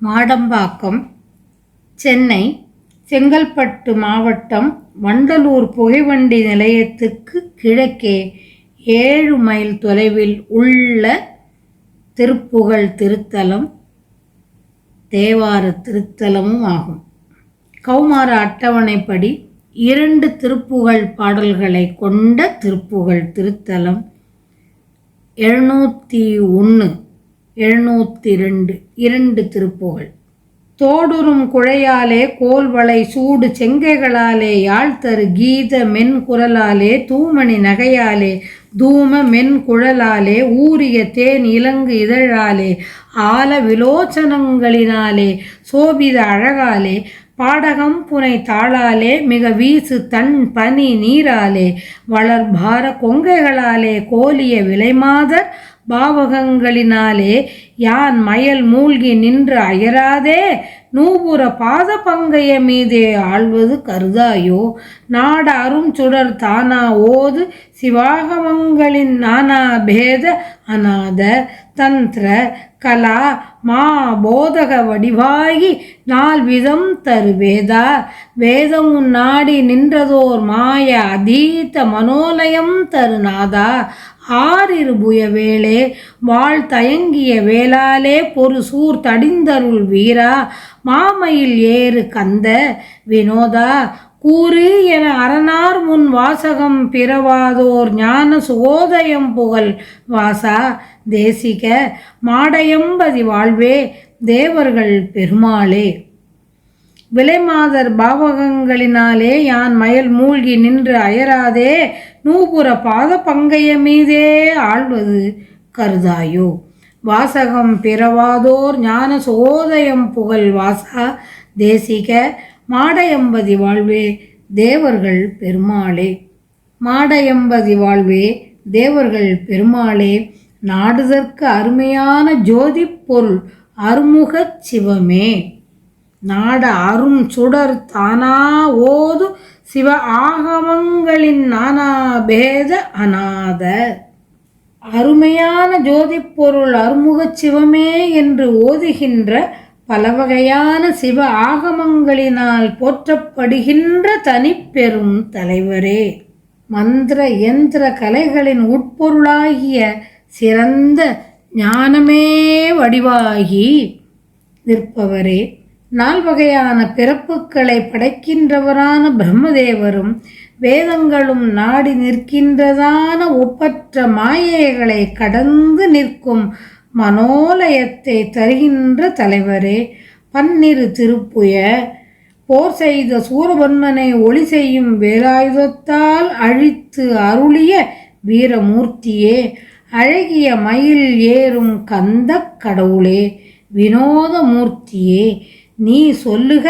மாடம்பாக்கம், சென்னை செங்கல்பட்டு மாவட்டம் வண்டலூர் புகைவண்டி நிலையத்துக்கு கிழக்கே 7 மைல் தொலைவில் உள்ள திருப்புகழ் திருத்தலம் தேவார திருத்தலமும் ஆகும். கௌமார அட்டவணைப்படி 2 திருப்புகழ் பாடல்களை கொண்ட திருப்புகழ் திருத்தலம் 701, 702 2 திருப்புகழ். தோடுறும் குழையாலே கோல்வளை சூடு செங்கைகளாலே யாழ்த்தரு கீத மென் குரலாலே தூமணி நகையாலே தூம மென் குழலாலே ஊரிய தேன் இலங்கு இதழாலே ஆல விலோச்சனங்களினாலே சோபித அழகாலே பாடகம் புனை தாளாலே மிக வீசு தன் பனி நீராலே வளர் பார கொங்கைகளாலே கோலிய விலைமாதர் பாவகங்களினாலே யான் மயல் மூழ்கி நின்று அயராதே நூபுர பாத பங்கைய மீதே ஆழ்வது கருதாயோ நாட அரும் சுடர் தானா ஓது சிவாகமங்களின் நானா பேத அநாத தந்திர கலா மா போதக வடிவாகி 4 விதம் தரு வேதா வேதம் நாடி நின்றதோர் மாய அதீத மனோலயம் தரு நாதா ஆறிரு புய வேளே வாழ் தயங்கிய வேளாலே பொறு சூர் தடிந்தருள் வீரா மாமையில் ஏறு கந்த வினோதா கூறு என அரணார் முன் வாசகம் பிறவாதோர் ஞான சுகோதயம் புகழ் வாசா தேசிக மாடையம்பதி வாழ்வே தேவர்கள் பெருமாளே. விலைமாதர் பாவகங்களினாலே யான் மயல் மூழ்கி நின்று அயராதே நூபுர பாத பங்கைய மீதே ஆழ்வது கருதாயோ வாசகம் பிறவாதோர் ஞான சோதயம் புகழ் வாசா தேசிக மாடையம்பதி வாழ்வே தேவர்கள் பெருமாளே. மாடையம்பதி வாழ்வே தேவர்கள் பெருமாளே. நாடுதற்கு அருமையான ஜோதி பொருள் அருமுகச் சிவமே. நாட அரும் சுடர் தானா ஓது சிவ ஆகமங்களின் நானா பேத அநாத. அருமையான ஜோதிப்பொருள் அருமுகச் சிவமே என்று ஓதுகின்ற பலவகையான சிவ ஆகமங்களினால் போற்றப்படுகின்ற தனிப்பெரும் தலைவரே. மந்திர யந்திர கலைகளின் உட்பொருளாகிய சிறந்த ஞானமே வடிவாகி நிற்பவரே. 4 வகையான பிறப்புக்களை படைக்கின்றவரான பிரம்மதேவரும் வேதங்களும் நாடி நிற்கின்றதான ஒப்பற்ற மாயைகளை கடந்து நிற்கும் மனோலயத்தை தருகின்ற தலைவரே. 12 திருப்புய போர் செய்த சூரபன்மனை ஒளி செய்யும் வேலாயுதத்தால் அழித்து அருளிய வீரமூர்த்தியே. அழகிய மயில் ஏறும் கந்த கடவுளே வினோதமூர்த்தியே. நீ சொல்லுக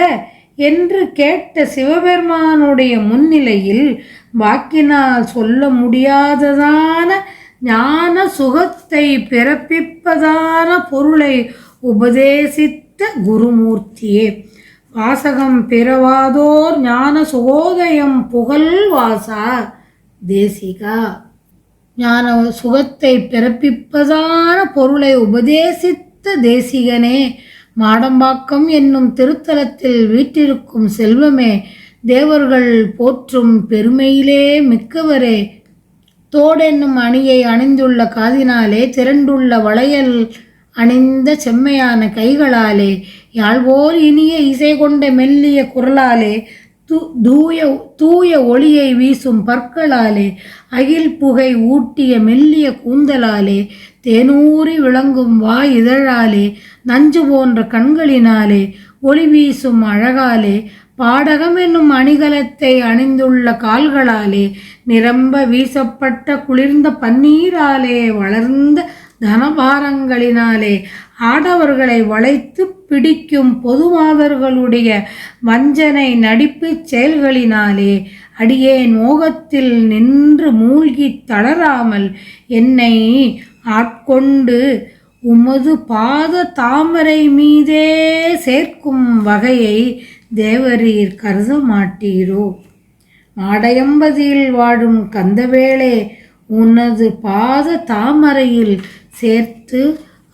என்று கேட்ட சிவபெருமானுடைய முன்னிலையில் வாக்கினால் சொல்ல முடியாததான ஞான சுகத்தை பிறப்பிப்பதான பொருளை உபதேசித்த குருமூர்த்தியே. வாசகம் பிறவாதோர் ஞான சுகோதயம் புகழ் வாசா தேசிகா. ஞான சுகத்தை பிறப்பிப்பதான பொருளை உபதேசித்த தேசிகனே. மாடம்பாக்கம் என்னும் திருத்தலத்தில் வீற்றிருக்கும் செல்வமே. தேவர்கள் போற்றும் பெருமையிலே மிக்கவரே. தோடென்னும் அணியை அணிந்துள்ள காதினாலே திரண்டுள்ள வளையல் அணிந்த செம்மையான கைகளாலே யாழ்வோர் இனிய இசை கொண்ட மெல்லிய குரலாலே தூய ஒளியை வீசும் பற்களாலே அகில் புகை ஊட்டிய மெல்லிய கூந்தலாலே தேனூறி விளங்கும் வாய் இதழாலே நஞ்சு போன்ற கண்களினாலே ஒளி வீசும் அழகாலே பாடகம் என்னும் அணிகலத்தை அணிந்துள்ள கால்களாலே நிரம்ப வீசப்பட்ட குளிர்ந்த பன்னீராலே வளர்ந்த தனபாரங்களினாலே ஆடவர்களை வளைத்து பிடிக்கும் பொதுமாதர்களுடைய வஞ்சனை நடிப்பு செயல்களினாலே அடியேன் மோகத்தில் நின்று மூழ்கி தளராமல் என்னை ஆட்கொண்டு உமது பாத தாமரை மீதே சேர்க்கும் வகையை தேவரீர் கருத மாட்டீரோ. மாடையம்பதியில் வாழும் கந்தவேளே உனது பாத தாமரையில் சேர்த்து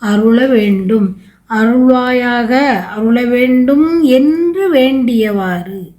அருள வேண்டும். அருள்வாயாக அருள வேண்டும் என்று வேண்டியவாறு.